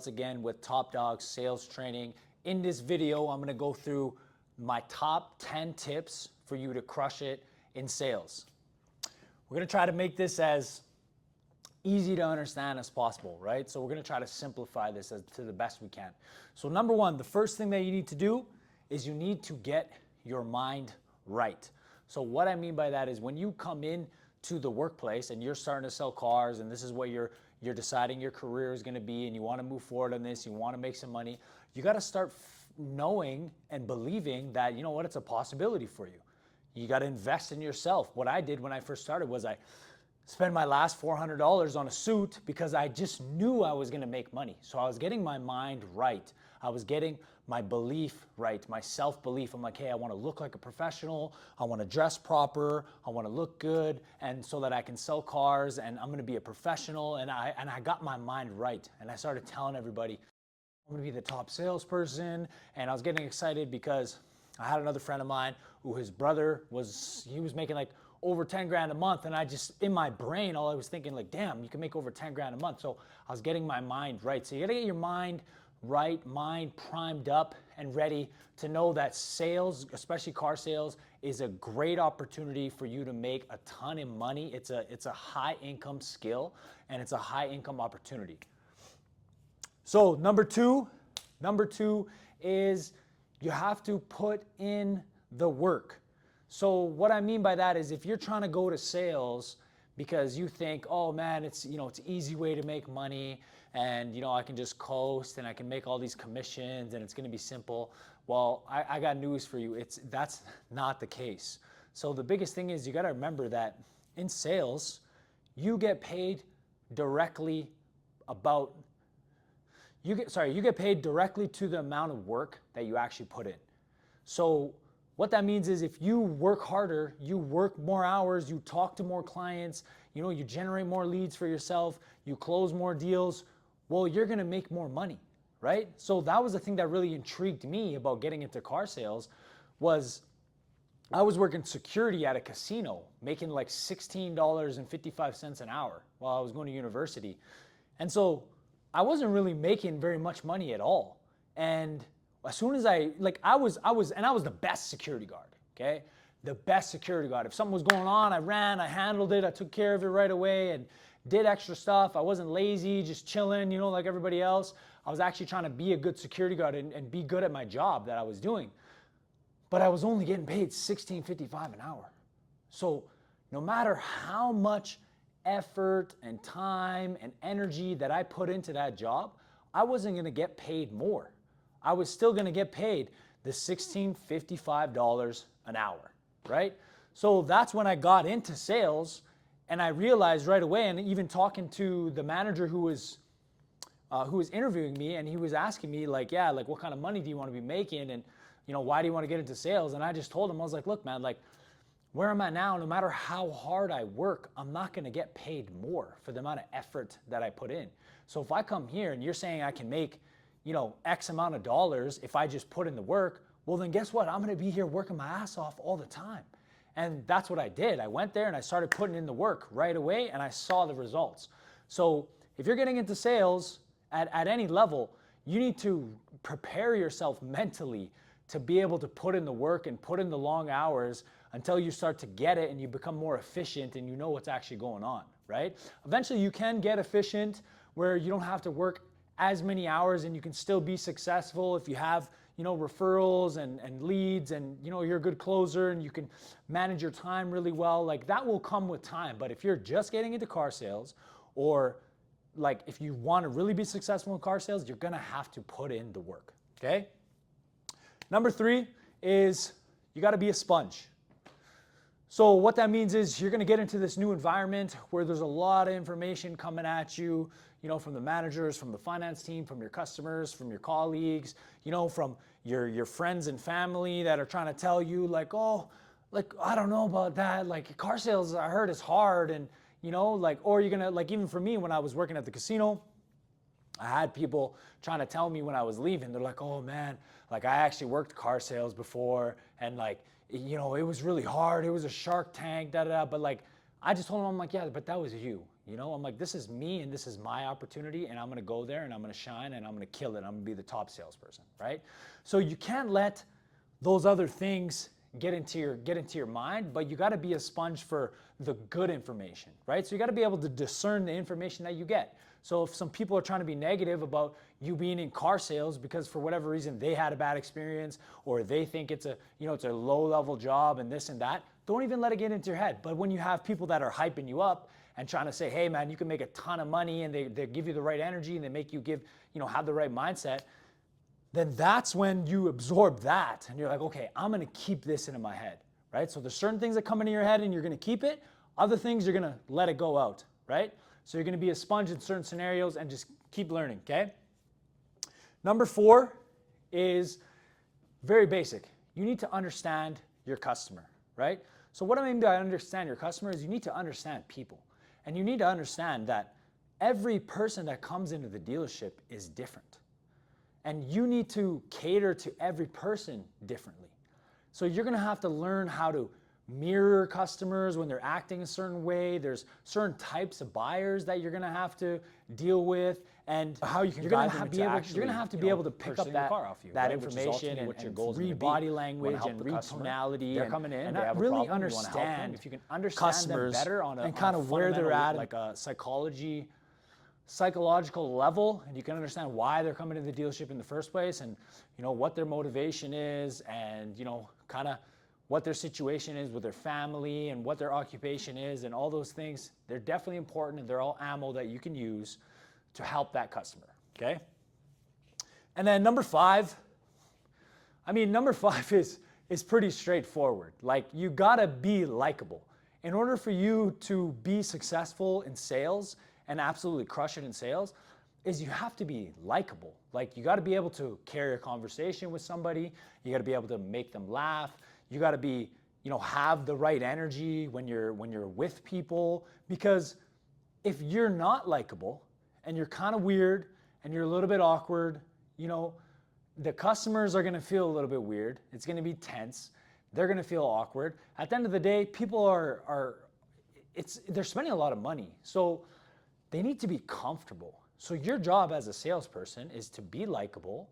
else again with TOPDAWG sales training. In this video, I'm gonna go through my top 10 tips for you to crush it in sales. We're gonna try to make this as easy to understand as possible, right? So we're gonna try to simplify this to the best we can. So number one, the first thing that you need to do is you need to get your mind right. So what I mean by that is when you come in to the workplace and you're starting to sell cars and this is what you're deciding your career is gonna be and you wanna move forward on this, you wanna make some money, you gotta start knowing and believing that, you know what, it's a possibility for you. You gotta invest in yourself. What I did when I first started was I spent my last $400 on a suit because I just knew I was gonna make money. So I was getting my mind right. I was getting my belief right, my self-belief. I'm like, hey, I wanna look like a professional, I wanna dress proper, I wanna look good, and so that I can sell cars, and I'm gonna be a professional, and I got my mind right. And I started telling everybody, I'm gonna be the top salesperson, and I was getting excited because I had another friend of mine who his brother was making like over 10 grand a month, and I just, in my brain, all I was thinking like, damn, you can make over 10 grand a month. So I was getting my mind right. So you gotta get your mind right, mind primed up and ready to know that sales, especially car sales, is a great opportunity for you to make a ton of money. It's a high income skill and it's a high income opportunity. So number two is you have to put in the work. So what I mean by that is if you're trying to go to sales because you think, oh man, it's an easy way to make money and I can just coast and I can make all these commissions and it's gonna be simple. Well, I got news for you. That's not the case. So the biggest thing is you gotta remember that in sales, you get paid directly you get paid directly to the amount of work that you actually put in. So what that means is if you work harder, you work more hours, you talk to more clients, you generate more leads for yourself, you close more deals, well, you're gonna make more money, right? So that was the thing that really intrigued me about getting into car sales was I was working security at a casino, making like $16.55 an hour while I was going to university. And so I wasn't really making very much money at all. And as soon as I was the best security guard, okay? The best security guard. If something was going on, I ran, I handled it, I took care of it right away and did extra stuff. I wasn't lazy, just chilling, like everybody else. I was actually trying to be a good security guard and be good at my job that I was doing. But I was only getting paid $16.55 an hour. So no matter how much effort and time and energy that I put into that job, I wasn't gonna get paid more. I was still gonna get paid the $16.55 an hour, right? So that's when I got into sales and I realized right away, and even talking to the manager who was interviewing me, and he was asking me like, yeah, like what kind of money do you wanna be making? And why do you wanna get into sales? And I just told him, I was like, look, man, like where I'm at now, no matter how hard I work, I'm not gonna get paid more for the amount of effort that I put in. So if I come here and you're saying I can make X amount of dollars if I just put in the work, well then guess what? I'm gonna be here working my ass off all the time. And that's what I did. I went there and I started putting in the work right away and I saw the results. So if you're getting into sales at any level, you need to prepare yourself mentally to be able to put in the work and put in the long hours until you start to get it and you become more efficient and you know what's actually going on, right? Eventually you can get efficient where you don't have to work as many hours and you can still be successful if you have referrals and leads and you're a good closer and you can manage your time really well. Like that will come with time. But if you're just getting into car sales, or like if you want to really be successful in car sales, you're gonna have to put in the work, okay? Number three is you gotta be a sponge. So what that means is you're gonna get into this new environment where there's a lot of information coming at you, from the managers, from the finance team, from your customers, from your colleagues, from your friends and family that are trying to tell you like, oh, like, I don't know about that. Like car sales, I heard is hard. And, or you're gonna, like, even for me, when I was working at the casino, I had people trying to tell me when I was leaving, they're like, oh man, like I actually worked car sales before and like, it was really hard. It was a Shark Tank, but like, I just told them, I'm like, yeah, but that was you. You know, I'm like, this is me and this is my opportunity, and I'm gonna go there and I'm gonna shine and I'm gonna kill it. I'm gonna be the top salesperson, right? So you can't let those other things get into your mind, but you gotta be a sponge for the good information, right? So you gotta be able to discern the information that you get. So if some people are trying to be negative about you being in car sales because for whatever reason they had a bad experience, or they think it's a, you know, it's a low-level job and this and that, don't even let it get into your head. But when you have people that are hyping you up and trying to say, hey man, you can make a ton of money, and they give you the right energy and they make you have the right mindset, then that's when you absorb that and you're like, okay, I'm gonna keep this into my head, right? So there's certain things that come into your head and you're gonna keep it. Other things you're gonna let it go out, right? So you're gonna be a sponge in certain scenarios and just keep learning, okay? Number 4 is very basic. You need to understand your customer, right? So what I mean by understand your customer is you need to understand people. And you need to understand that every person that comes into the dealership is different. And you need to cater to every person differently. So you're gonna have to learn how to mirror customers when they're acting a certain way. There's certain types of buyers that you're gonna have to deal with, and how you can you're gonna have to be able to pick up that information and read body language and read tonality. They're coming in, and really understand if you can understand customers them better on a kind of where they're at, like a psychological level, and you can understand why they're coming to the dealership in the first place, and what their motivation is, and kind of what their situation is with their family and what their occupation is, and all those things. They're definitely important, and they're all ammo that you can use to help that customer, okay? And then number 5 is pretty straightforward. Like, you gotta be likable. In order for you to be successful in sales and absolutely crush it in sales, is you have to be likable. Like, you gotta be able to carry a conversation with somebody, you gotta be able to make them laugh, you gotta be, have the right energy when you're with people, because if you're not likable and you're kind of weird and you're a little bit awkward, the customers are gonna feel a little bit weird, it's gonna be tense, they're gonna feel awkward. At the end of the day, people they're spending a lot of money, so they need to be comfortable. So your job as a salesperson is to be likable,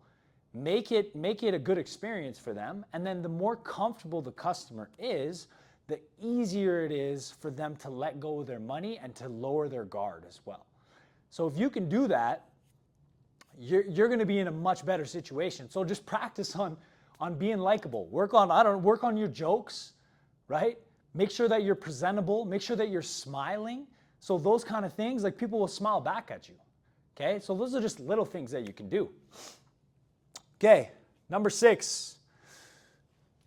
make it a good experience for them, and then the more comfortable the customer is, the easier it is for them to let go of their money and to lower their guard as well. So if you can do that, you're going to be in a much better situation. So just practice on being likable. Work on your jokes, right? Make sure that you're presentable. Make sure that you're smiling. So those kind of things, like, people will smile back at you. Okay, so those are just little things that you can do. Okay, number 6,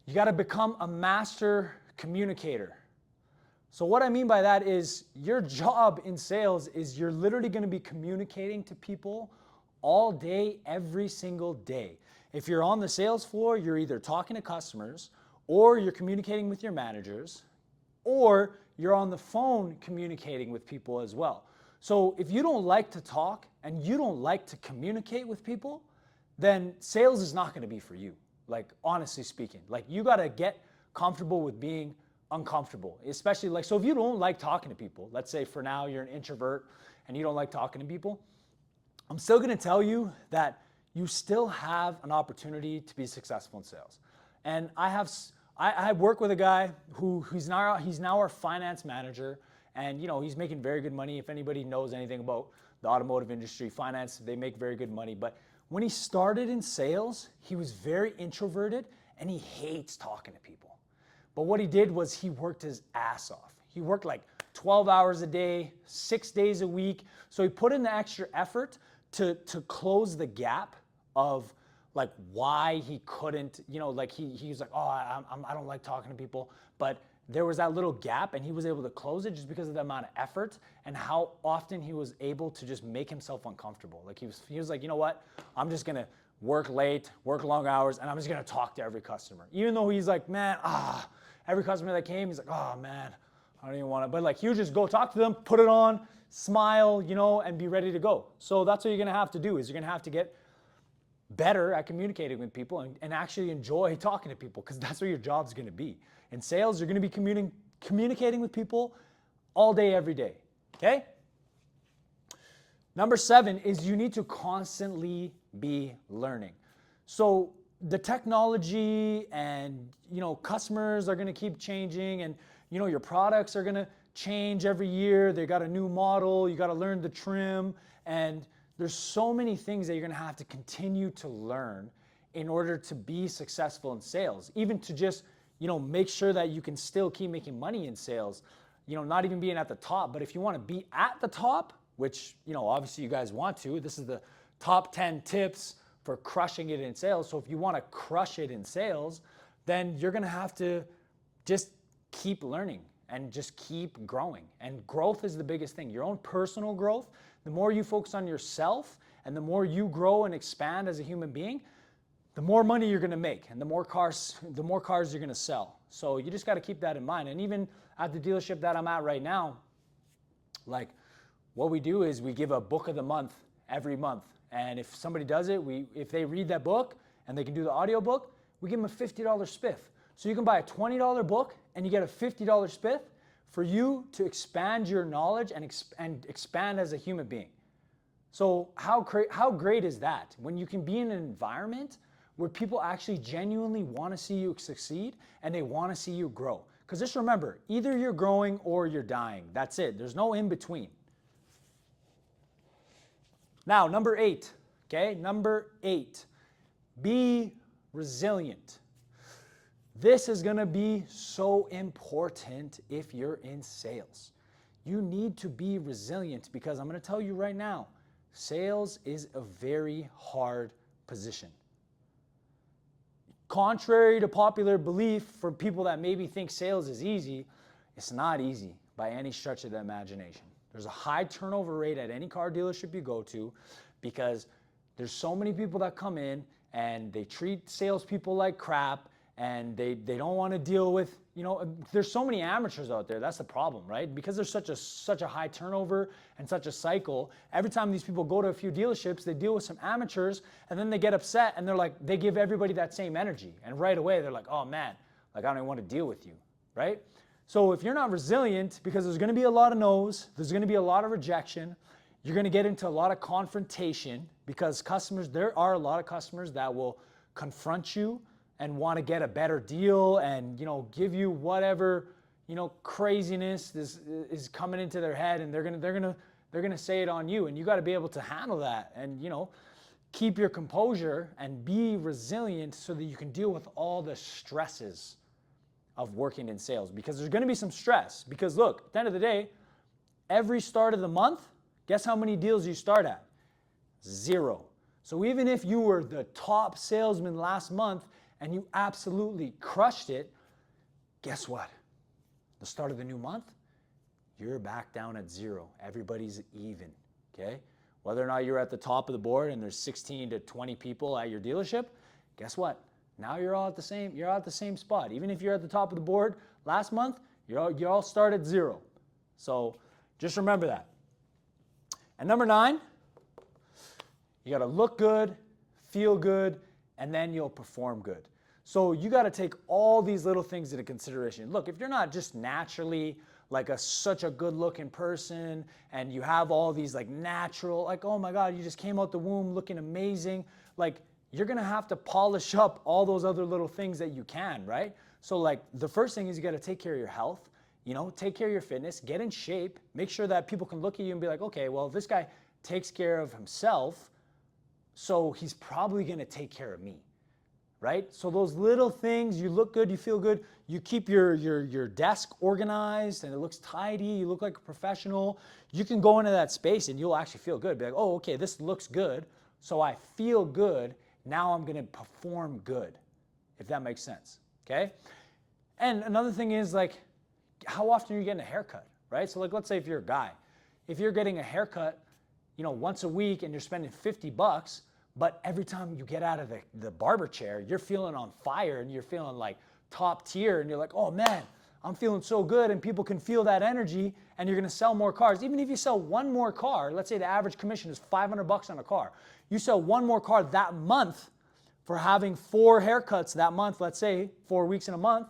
you got to become a master communicator. So what I mean by that is your job in sales is you're literally going to be communicating to people all day, every single day. If you're on the sales floor, you're either talking to customers, or you're communicating with your managers, or you're on the phone communicating with people as well. So if you don't like to talk and you don't like to communicate with people, then sales is not going to be for you. Like, honestly speaking, like, you got to get comfortable with being uncomfortable, especially, like, so if you don't like talking to people, let's say for now you're an introvert and you don't like talking to people, I'm still going to tell you that you still have an opportunity to be successful in sales. And I work with a guy he's now our finance manager, and he's making very good money. If anybody knows anything about the automotive industry, finance, they make very good money. But when he started in sales, he was very introverted and he hates talking to people. But what he did was he worked his ass off. He worked like 12 hours a day, 6 days a week. So he put in the extra effort to close the gap of, like, why he couldn't, like, he was like, oh, I don't like talking to people. But there was that little gap, and he was able to close it just because of the amount of effort and how often he was able to just make himself uncomfortable. Like, he was like, you know what? I'm just gonna work late, work long hours, and I'm just gonna talk to every customer. Even though he's like, man, every customer that came, he's like, oh man, I don't even want to. But, like, he would just go talk to them, put it on, smile, and be ready to go. So that's what you're gonna have to do, is you're gonna have to get better at communicating with people and actually enjoy talking to people, because that's what your job's going to be. In sales, you're going to be communicating with people all day, every day, okay? Number 7 is you need to constantly be learning. So the technology and, customers are going to keep changing, and, your products are going to change every year. They got a new model. You got to learn the trim, and there's so many things that you're going to have to continue to learn in order to be successful in sales, even to just, make sure that you can still keep making money in sales, not even being at the top. But if you want to be at the top, which, obviously you guys want to, this is the top 10 tips for crushing it in sales. So if you want to crush it in sales, then you're going to have to just keep learning and just keep growing. And growth is the biggest thing. Your own personal growth, the more you focus on yourself and the more you grow and expand as a human being, the more money you're going to make and the more cars you're going to sell. So you just got to keep that in mind. And even at the dealership that I'm at right now, like, what we do is we give a book of the month every month. And if somebody does it, if they read that book and they can do the audio book, we give them a $50 spiff. So you can buy a $20 book and you get a $50 spiff for you to expand your knowledge and expand as a human being. So how great is that? When you can be in an environment where people actually genuinely want to see you succeed and they want to see you grow. Because just remember, either you're growing or you're dying. That's it. There's no in between. Now, number 8, okay? Number 8, be resilient. This is gonna be so important if you're in sales. You need to be resilient because I'm gonna tell you right now, sales is a very hard position. Contrary to popular belief, for people that maybe think sales is easy, it's not easy by any stretch of the imagination. There's a high turnover rate at any car dealership you go to because there's so many people that come in and they treat salespeople like crap and they don't want to deal with, there's so many amateurs out there. That's the problem, right? Because there's such a high turnover and such a cycle. Every time these people go to a few dealerships, they deal with some amateurs and then they get upset and they're like, they give everybody that same energy. And right away, they're like, oh man, like I don't even want to deal with you, right? So if you're not resilient, because there's going to be a lot of no's, there's going to be a lot of rejection, you're going to get into a lot of confrontation because there are a lot of customers that will confront you and want to get a better deal and, give you whatever, craziness is coming into their head, and they're going to say it on you, and you got to be able to handle that and, keep your composure and be resilient so that you can deal with all the stresses of working in sales, because there's going to be some stress. Because look, at the end of the day, every start of the month, guess how many deals you start at? 0. So even if you were the top salesman last month and you absolutely crushed it, guess what? The start of the new month, you're back down at 0. Everybody's even, okay? Whether or not you're at the top of the board and there's 16 to 20 people at your dealership, guess what? Now you're all at the same spot. Even if you're at the top of the board last month, you all start at 0. So just remember that. And number 9, you got to look good, feel good, and then you'll perform good. So you got to take all these little things into consideration. Look, if you're not just naturally like such a good looking person and you have all these like natural, like, oh my God, you just came out the womb looking amazing, like, you're going to have to polish up all those other little things that you can, right? So like the first thing is you got to take care of your health, take care of your fitness, get in shape, make sure that people can look at you and be like, okay, well, this guy takes care of himself, so he's probably going to take care of me, right? So those little things, you look good, you feel good, you keep your desk organized and it looks tidy, you look like a professional, you can go into that space and you'll actually feel good. Be like, oh, okay, this looks good, so I feel good. Now I'm going to perform good, if that makes sense, okay? And another thing is, like, how often are you getting a haircut, right? So, like, let's say if you're a guy, if you're getting a haircut, once a week and you're spending $50, but every time you get out of the barber chair, you're feeling on fire and you're feeling like top tier and you're like, oh man, I'm feeling so good, and people can feel that energy and you're going to sell more cars. Even if you sell one more car, let's say the average commission is $500 on a car. You sell one more car that month for having 4 haircuts that month, let's say 4 weeks in a month.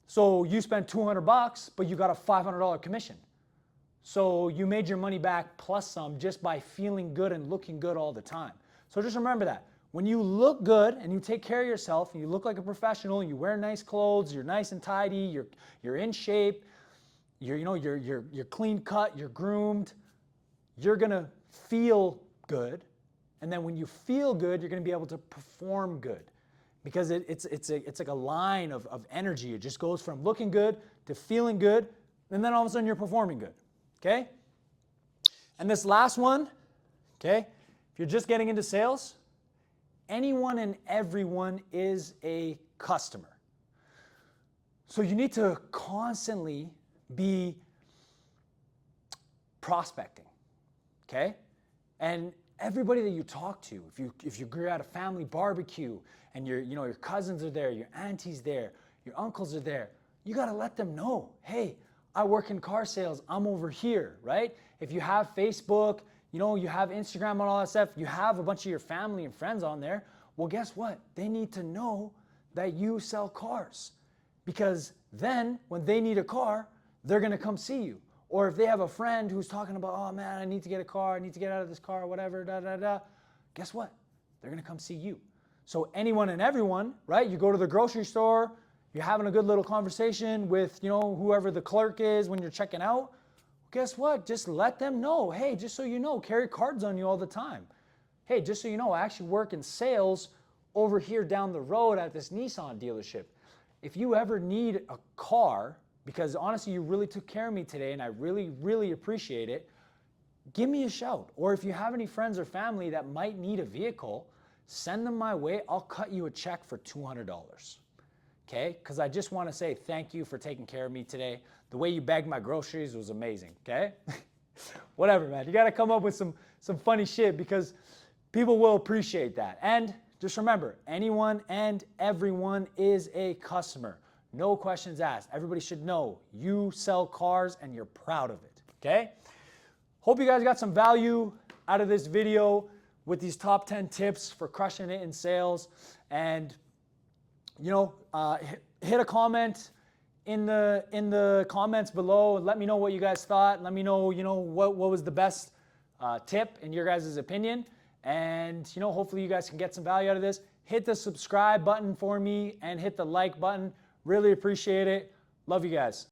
So you spent $200, but you got a $500 commission. So you made your money back plus some just by feeling good and looking good all the time. So just remember that. When you look good and you take care of yourself and you look like a professional and you wear nice clothes, you're nice and tidy, you're in shape, you're clean cut, you're groomed, you're gonna feel good. And then when you feel good, you're gonna be able to perform good. Because it's like a line of energy. It just goes from looking good to feeling good, and then all of a sudden you're performing good. Okay? And this last one, okay, if you're just getting into sales, anyone and everyone is a customer. So you need to constantly be prospecting, okay? And everybody that you talk to, if you're at a family barbecue and your cousins are there, your auntie's there, your uncles are there, you got to let them know, hey, I work in car sales, I'm over here, right? If you have Facebook, you have Instagram and all that stuff, you have a bunch of your family and friends on there, well, guess what? They need to know that you sell cars, because then when they need a car, they're going to come see you. Or if they have a friend who's talking about, oh man, I need to get a car, I need to get out of this car, whatever, guess what? They're going to come see you. So anyone and everyone, right? You go to the grocery store, you're having a good little conversation with, whoever the clerk is when you're checking out. Guess what? Just let them know, hey, just so you know, carry cards on you all the time. Hey, just so you know, I actually work in sales over here down the road at this Nissan dealership. If you ever need a car, because honestly, you really took care of me today and I really, really appreciate it, give me a shout. Or if you have any friends or family that might need a vehicle, send them my way. I'll cut you a check for $200. Okay? Because I just want to say thank you for taking care of me today. The way you bagged my groceries was amazing. Okay? Whatever, man. You got to come up with some funny shit, because people will appreciate that. And just remember, anyone and everyone is a customer. No questions asked. Everybody should know you sell cars and you're proud of it. Okay? Hope you guys got some value out of this video with these top 10 tips for crushing it in sales. And hit a comment in the comments below and let me know what you guys thought. Let me know, what was the best tip in your guys' opinion. And hopefully you guys can get some value out of this. Hit the subscribe button for me and hit the like button. Really appreciate it. Love you guys.